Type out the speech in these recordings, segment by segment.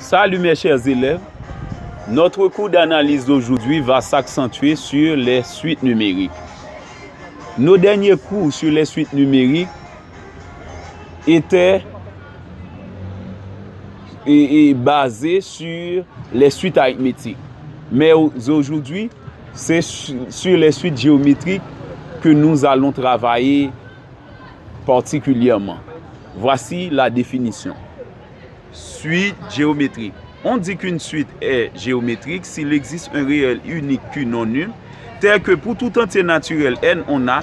Salut mes chers élèves, notre cours d'analyse d'aujourd'hui va s'accentuer sur les suites numériques. Nos derniers cours sur les suites numériques étaient basés sur les suites arithmétiques. Mais aujourd'hui, c'est sur les suites géométriques que nous allons travailler particulièrement. Voici la définition. Suite géométrique. On dit qu'une suite est géométrique s'il existe un réel unique Q non nul, tel que pour tout entier naturel n, on a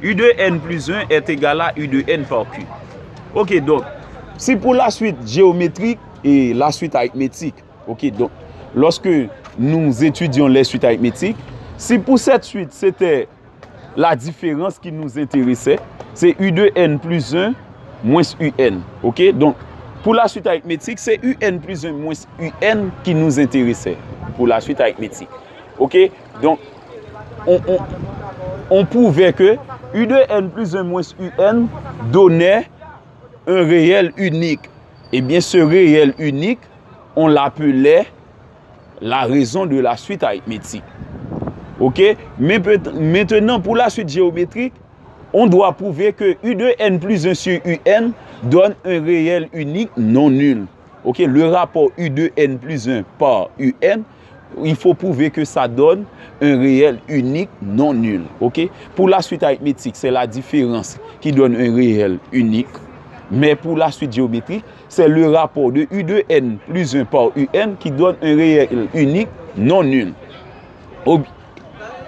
U de n plus 1 est égal à U de n par Q. Ok, donc, si pour la suite géométrique et la suite arithmétique, ok, donc, lorsque nous étudions les suites arithmétiques, si pour cette suite, c'était la différence qui nous intéressait, c'est U de n plus 1 moins UN, ok, donc, pour la suite arithmétique, c'est UN plus 1 moins UN qui nous intéressait pour la suite arithmétique. Ok? Donc, on prouvait que U de n plus 1 moins UN donnait un réel unique. Eh bien, ce réel unique, on l'appelait la raison de la suite arithmétique. Ok? Mais maintenant, pour la suite géométrique, on doit prouver que U de n plus 1 sur UN donne un réel unique non nul. Ok, le rapport U de n plus 1 par UN, il faut prouver que ça donne un réel unique non nul. Ok, pour la suite arithmétique, c'est la différence qui donne un réel unique. Mais pour la suite géométrique, c'est le rapport de U de n plus 1 par UN qui donne un réel unique non nul.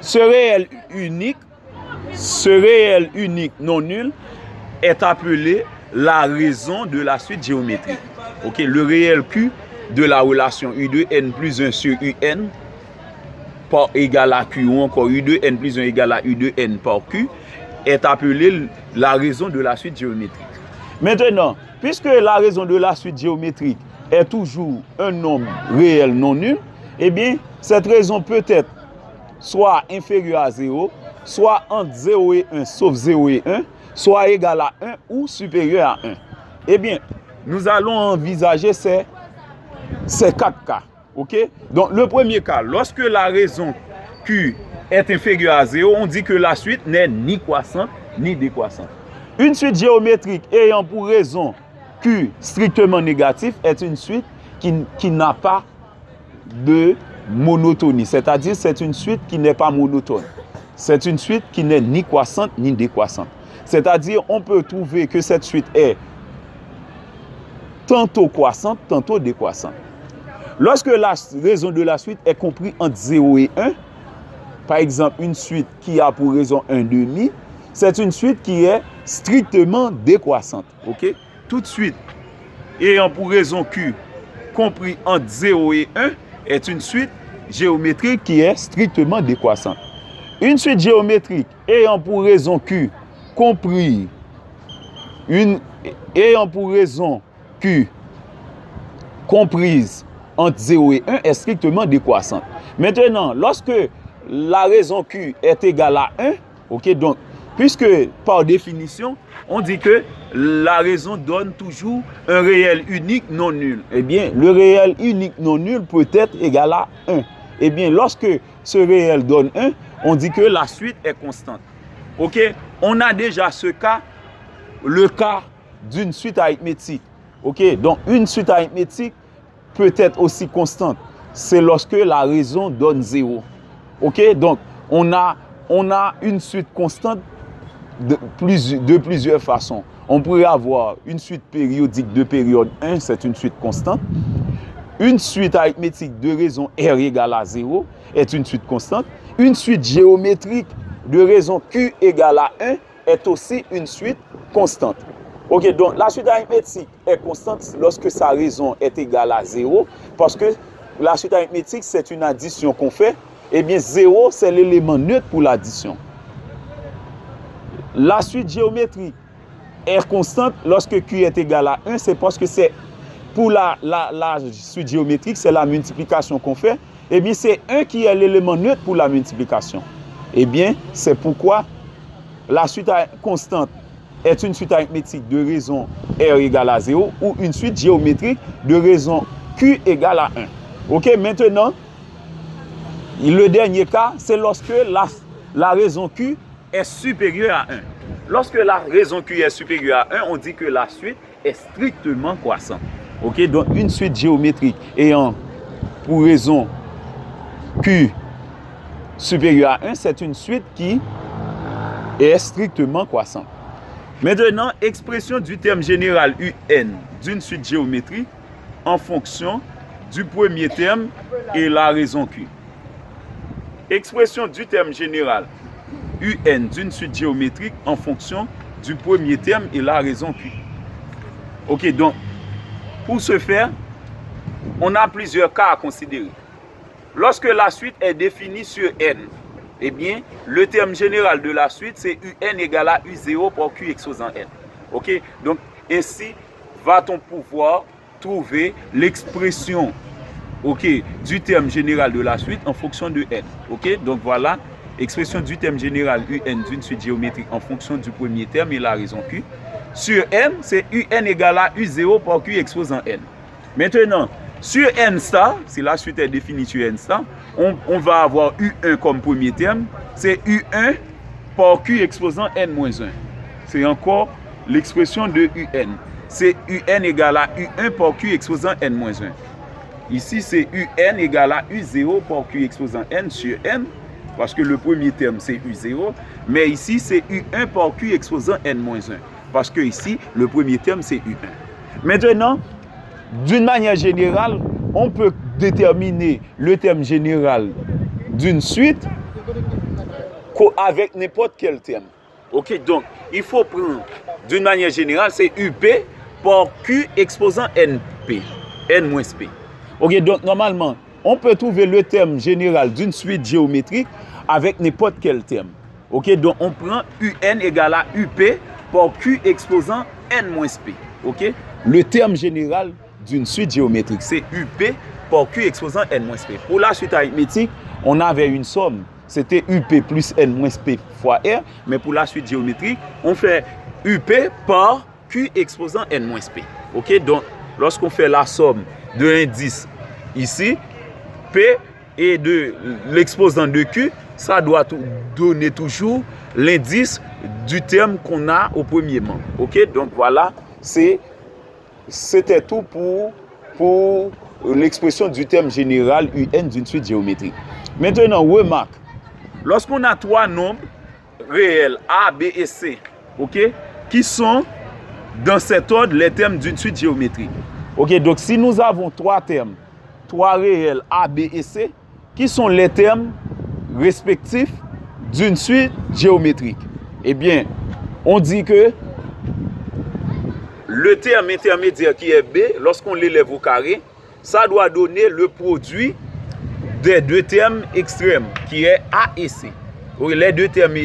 Ce réel unique non nul est appelé la raison de la suite géométrique. Ok, le réel Q de la relation U de n plus 1 sur UN par égal à Q ou encore U de n plus 1 égal à U de n par Q est appelé la raison de la suite géométrique. Maintenant, puisque la raison de la suite géométrique est toujours un nombre réel non nul, eh bien, cette raison peut être soit inférieure à 0, soit entre 0 et 1, sauf 0 et 1, soit égal à 1 ou supérieur à 1. Eh bien, nous allons envisager ces 4 cas. Ok? Donc, le premier cas, lorsque la raison Q est inférieure à 0, on dit que la suite n'est ni croissante ni décroissante. Une suite géométrique ayant pour raison Q strictement négatif est une suite qui n'a pas de monotonie. C'est-à-dire, c'est une suite qui n'est pas monotone. C'est une suite qui n'est ni croissante ni décroissante. C'est-à-dire, on peut trouver que cette suite est tantôt croissante, tantôt décroissante. Lorsque la raison de la suite est comprise entre 0 et 1, par exemple, une suite qui a pour raison 1 demi, c'est une suite qui est strictement décroissante. Ok? Toute suite ayant pour raison Q compris entre 0 et 1 est une suite géométrique qui est strictement décroissante. Une suite géométrique ayant pour raison Q compris ayant pour raison Q comprise entre 0 et 1 est strictement décroissante. Maintenant, lorsque la raison Q est égale à 1, ok, donc, puisque par définition, on dit que la raison donne toujours un réel unique non nul. Eh bien, le réel unique non nul peut être égal à 1. Eh bien, lorsque ce réel donne 1, on dit que la suite est constante. Ok? On a déjà ce cas, le cas d'une suite arithmétique. Ok? Donc, une suite arithmétique peut être aussi constante. C'est lorsque la raison donne 0. Ok? Donc, on a une suite constante de plusieurs façons. On pourrait avoir une suite périodique de période 1, c'est une suite constante. Une suite arithmétique de raison R égale à 0 est une suite constante. Une suite géométrique de raison Q égale à 1 est aussi une suite constante. Ok, donc la suite arithmétique est constante lorsque sa raison est égale à 0, parce que la suite arithmétique, c'est une addition qu'on fait. Eh bien, 0, c'est l'élément neutre pour l'addition. La suite géométrique est constante lorsque Q est égal à 1, c'est parce que c'est pour la suite géométrique, c'est la multiplication qu'on fait. Eh bien, c'est 1 qui est l'élément neutre pour la multiplication. Eh bien, c'est pourquoi la suite constante est une suite arithmétique de raison R égale à 0 ou une suite géométrique de raison Q égale à 1. OK, maintenant, le dernier cas, c'est lorsque la raison Q est supérieure à 1. Lorsque la raison Q est supérieure à 1, on dit que la suite est strictement croissante. OK, donc une suite géométrique ayant pour raison Q supérieure à 1, c'est une suite qui est strictement croissante. Maintenant, expression du terme général UN d'une suite géométrique en fonction du premier terme et la raison Q. Expression du terme général UN d'une suite géométrique en fonction du premier terme et la raison Q. OK, donc, pour ce faire, on a plusieurs cas à considérer. Lorsque la suite est définie sur N, eh bien, le terme général de la suite, c'est UN égale à U0 par Q exposant N. OK? Donc, ainsi va-t-on pouvoir trouver l'expression, OK, du terme général de la suite en fonction de N. OK? Donc, voilà, expression du terme général UN d'une suite géométrique en fonction du premier terme et la raison Q. Sur N, c'est UN égale à U0 par Q exposant N. Maintenant, sur N star, si la suite est définie sur N star, on va avoir U1 comme premier terme. C'est U1 par Q exposant N-1. C'est encore l'expression de UN. C'est UN égale à U1 par Q exposant N-1. Ici, c'est UN égale à U0 par Q exposant N sur N, parce que le premier terme, c'est U0. Mais ici, c'est U1 par Q exposant N-1, parce que ici, le premier terme, c'est U1. Maintenant, d'une manière générale, on peut déterminer le terme général d'une suite avec n'importe quel terme. OK, donc, il faut prendre, d'une manière générale, c'est UP par Q exposant NP, N-P. OK, donc, normalement, on peut trouver le terme général d'une suite géométrique avec n'importe quel terme. OK, donc, on prend UN égale à UP par Q exposant N-P. OK, le terme général d'une suite géométrique, c'est UP par Q exposant N-P. Pour la suite arithmétique, on avait une somme. C'était UP plus N-P fois R. Mais pour la suite géométrique, on fait UP par Q exposant N-P. OK? Donc, lorsqu'on fait la somme de l'indice ici, P et de l'exposant de Q, ça doit donner toujours l'indice du terme qu'on a au premier membre. OK? Donc, voilà, c'était tout pour l'expression du terme général UN d'une suite géométrique. Maintenant, remarque, lorsqu'on a trois nombres réels A, B et C, OK, qui sont dans cet ordre les termes d'une suite géométrique. OK, donc si nous avons trois termes, trois réels A, B et C, qui sont les termes respectifs d'une suite géométrique, eh bien, on dit que le terme intermédiaire qui est B, lorsqu'on l'élève au carré, ça doit donner le produit des deux termes extrêmes, qui est A et C. Les deux termes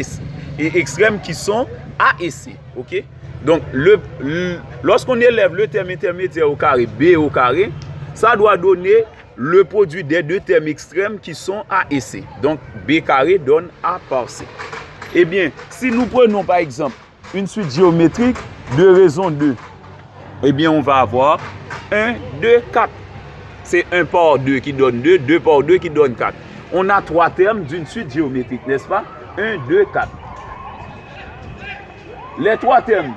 extrêmes qui sont A et C. OK? Donc, lorsqu'on élève le terme intermédiaire au carré, B au carré, ça doit donner le produit des deux termes extrêmes qui sont A et C. Donc, B carré donne A par C. Eh bien, si nous prenons par exemple une suite géométrique de raison 2, eh bien, on va avoir 1, 2, 4. C'est 1 par 2 qui donne 2, 2 par 2 qui donne 4. On a trois termes d'une suite géométrique, n'est-ce pas? 1, 2, 4. Les trois termes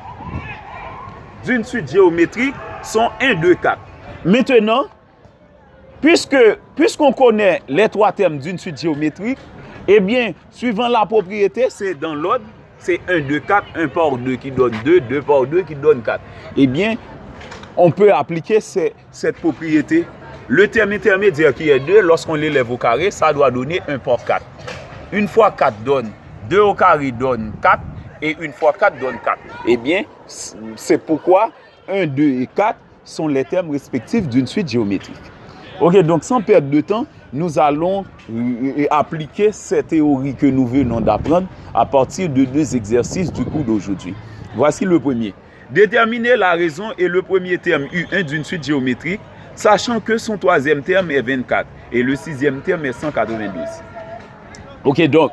d'une suite géométrique sont 1, 2, 4. Maintenant, puisqu'on connaît les trois termes d'une suite géométrique, eh bien, suivant la propriété, c'est dans l'ordre, c'est 1, 2, 4, 1 par 2 qui donne 2, 2 par 2 qui donne 4. Eh bien, on peut appliquer cette propriété. Le terme intermédiaire qui est 2, lorsqu'on l'élève au carré, ça doit donner 1 par 4. 1 fois 4 donne 2 au carré donne 4 et 1 fois 4 donne 4. Eh bien, c'est pourquoi 1, 2 et 4 sont les termes respectifs d'une suite géométrique. OK, donc sans perdre de temps, nous allons appliquer cette théorie que nous venons d'apprendre à partir de deux exercices du cours d'aujourd'hui. Voici le premier. Déterminer la raison et le premier terme U1 d'une suite géométrique, sachant que son troisième terme est 24 et le sixième terme est 192. OK, donc,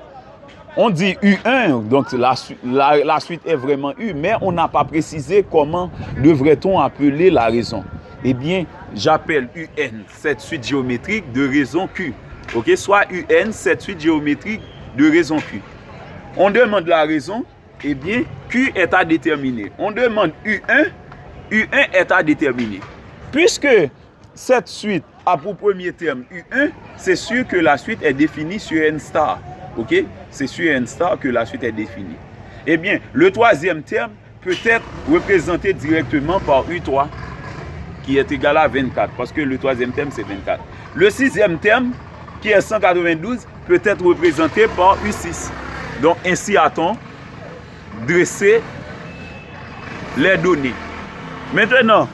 on dit U1, donc la suite est vraiment U, mais on n'a pas précisé comment devrait-on appeler la raison. eh bien, j'appelle UN cette suite géométrique de raison Q. Ok, soit UN cette suite géométrique de raison Q. On demande la raison, eh bien, Q est à déterminer. On demande U1, U1 est à déterminer. Puisque cette suite a pour premier terme U1, c'est sûr que la suite est définie sur N star. Ok? C'est sur N star que la suite est définie. Eh bien, le troisième terme peut être représenté directement par U3, qui est égal à 24, parce que le troisième terme, c'est 24. Le sixième terme, qui est 192, peut être représenté par U6. Donc, ainsi a-t-on dressé les données. Maintenant,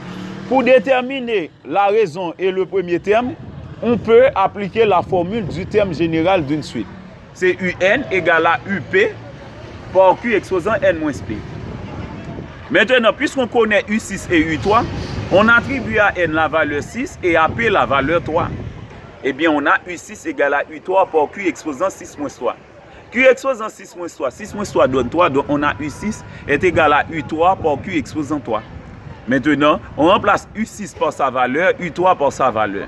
pour déterminer la raison et le premier terme, on peut appliquer la formule du terme général d'une suite. C'est UN égale à UP par Q exposant N-P. Maintenant, puisqu'on connaît U6 et U3, on attribue à N la valeur 6 et à P la valeur 3. Eh bien, on a U6 égale à U3 par Q exposant 6 moins 3. Q exposant 6 moins 3, 6 moins 3 donne 3, donc on a U6 est égal à U3 par Q exposant 3. Maintenant, on remplace U6 par sa valeur, U3 par sa valeur.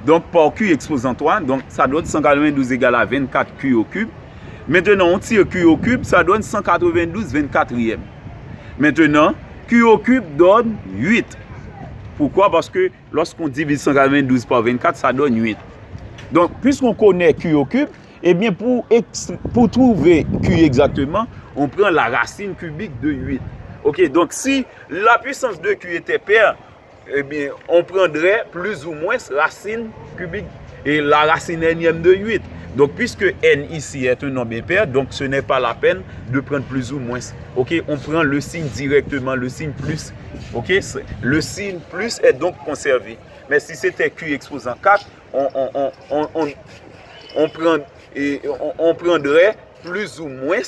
Donc, par Q exposant 3, donc ça donne 192 égale à 24 Q au cube. Maintenant, on tire Q au cube, ça donne 192 24e. Maintenant, Q au cube donne 8. Pourquoi? Parce que lorsqu'on divise 192 par 24, ça donne 8. Donc, puisqu'on connaît Q au cube, eh bien, pour trouver Q exactement, on prend la racine cubique de 8. Ok, donc si la puissance de Q était paire, eh bien, on prendrait plus ou moins racine cubique et la racine énième de 8. Donc, puisque n ici est un nombre impair, donc ce n'est pas la peine de prendre plus ou moins. Ok, on prend le signe directement, le signe plus. Ok, le signe plus est donc conservé. Mais si c'était Q exposant 4, on prendrait plus ou moins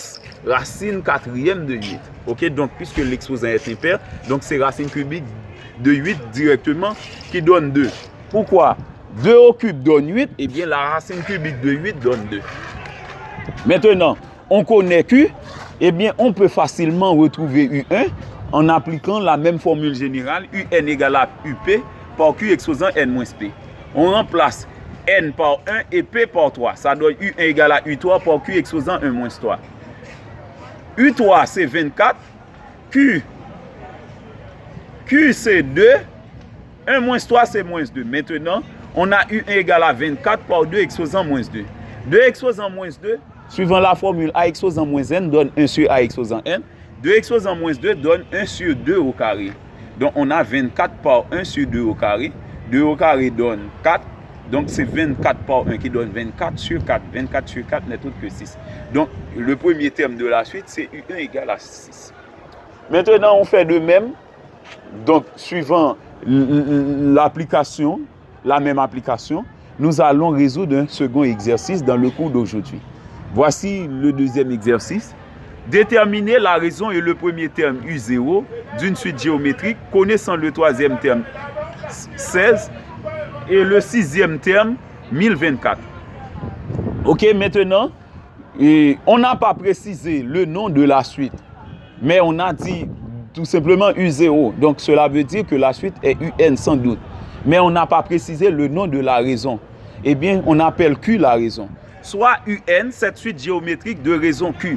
racine quatrième de 8. Ok, donc puisque l'exposant est impair, donc c'est racine cubique de 8 directement qui donne 2. Pourquoi? 2 au cube donne 8, et bien la racine cubique de 8 donne 2. Maintenant, on connaît Q, et bien on peut facilement retrouver U1 en appliquant la même formule générale, UN égale à UP par Q exposant N-P. On remplace N par 1 et P par 3. Ça donne U1 égale à U3 par Q exposant 1-3. U3 c'est 24, Q c'est 2, 1-3 c'est moins 2. Maintenant, on a U1 égale à 24 par 2 exposant moins 2. 2 exposant moins 2, suivant la formule A exposant moins N, donne 1 sur A exposant N. 2 exposant moins 2 donne 1 sur 2 au carré. Donc, on a 24 par 1 sur 2 au carré. 2 au carré donne 4. Donc, c'est 24 par 1 qui donne 24 sur 4. 24 sur 4 n'est autre que 6. Donc, le premier terme de la suite, c'est U1 égale à 6. Maintenant, on fait de même. Donc, suivant l'application, la même application, nous allons résoudre un second exercice dans le cours d'aujourd'hui. Voici le deuxième exercice. Déterminer la raison et le premier terme U0 d'une suite géométrique connaissant le troisième terme 16 et le sixième terme 1024. Ok, maintenant, on n'a pas précisé le nom de la suite, mais on a dit tout simplement U0. Donc, cela veut dire que la suite est UN sans doute. Mais on n'a pas précisé le nom de la raison. Eh bien, on appelle Q la raison. Soit UN, cette suite géométrique de raison Q.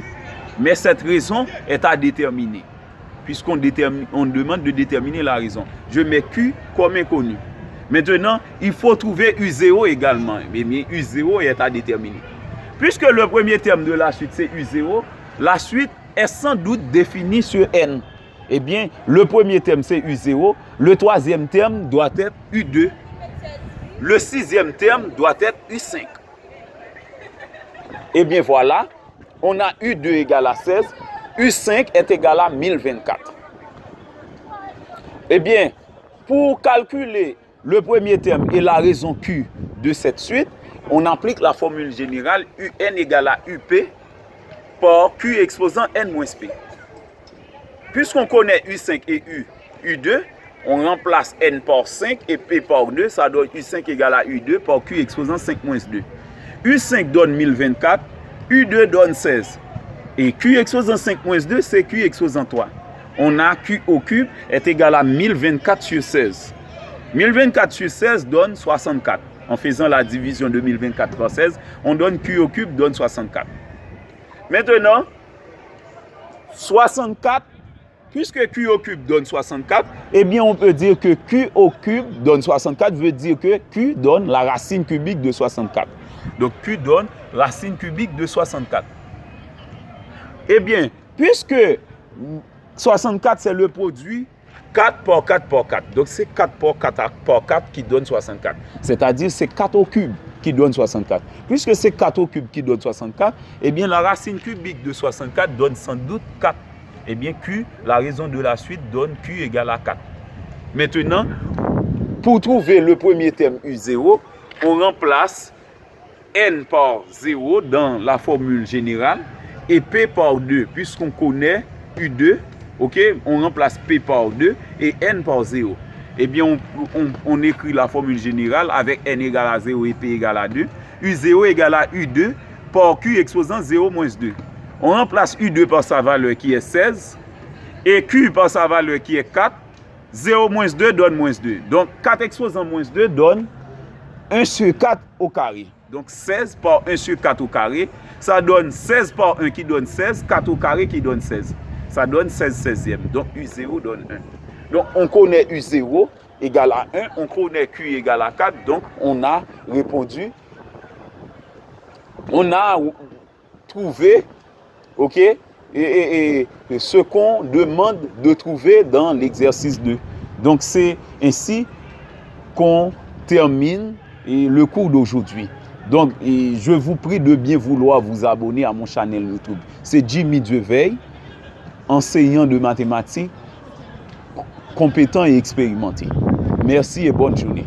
Mais cette raison est à déterminer. Puisqu'on demande de déterminer la raison. Je mets Q comme inconnu. Maintenant, il faut trouver U0 également. Mais U0 est à déterminer. Puisque le premier terme de la suite, c'est U0, la suite est sans doute définie sur N. Eh bien, le premier terme, c'est U0. Le troisième terme doit être U2. Le sixième terme doit être U5. Eh bien, voilà. On a U2 égale à 16. U5 est égal à 1024. Eh bien, pour calculer le premier terme et la raison Q de cette suite, on applique la formule générale UN égale à UP par Q exposant N-P. Puisqu'on connaît U5 et U2, on remplace N par 5 et P par 2. Ça donne U5 égale à U2 par Q exposant 5 moins 2. U5 donne 1024, U2 donne 16. Et Q exposant 5 moins 2, c'est Q exposant 3. on a Q au cube est égal à 1024 sur 16. 1024 sur 16 donne 64. En faisant la division de 1024 par 16, on donne Q au cube donne 64. Maintenant, 64, puisque Q au cube donne 64, eh bien on peut dire que Q au cube donne 64, veut dire que Q donne la racine cubique de 64. Donc Q donne racine cubique de 64. Eh bien, puisque 64 c'est le produit 4 par 4 par 4. Donc c'est 4 par 4 par 4 qui donne 64. C'est-à-dire c'est 4 au cube qui donne 64. Puisque c'est 4 au cube qui donne 64, eh bien la racine cubique de 64 donne sans doute 4. Eh bien Q, la raison de la suite donne Q égale à 4. Maintenant, pour trouver le premier terme U0, on remplace N par 0 dans la formule générale et P par 2. Puisqu'on connaît U2, ok, on remplace P par 2 et N par 0. Eh bien, on écrit la formule générale avec N égale à 0 et P égale à 2. U0 égale à U2 par Q exposant 0 moins 2. On remplace U2 par sa valeur qui est 16 et Q par sa valeur qui est 4. 0 moins 2 donne moins 2. Donc, 4 exposant moins 2 donne 1 sur 4 au carré. Donc, 16 par 1 sur 4 au carré, ça donne 16 par 1 qui donne 16, 4 au carré qui donne 16. Ça donne 16 16e. Donc, U0 donne 1. Donc, on connaît U0 égale à 1, on connaît Q égale à 4. Donc, on a répondu, on a trouvé, ok, et ce qu'on demande de trouver dans l'exercice 2. Donc, c'est ainsi qu'on termine le cours d'aujourd'hui. Donc, je vous prie de bien vouloir vous abonner à mon channel YouTube. C'est Jimmy Dieveil, enseignant de mathématiques, compétent et expérimenté. Merci et bonne journée.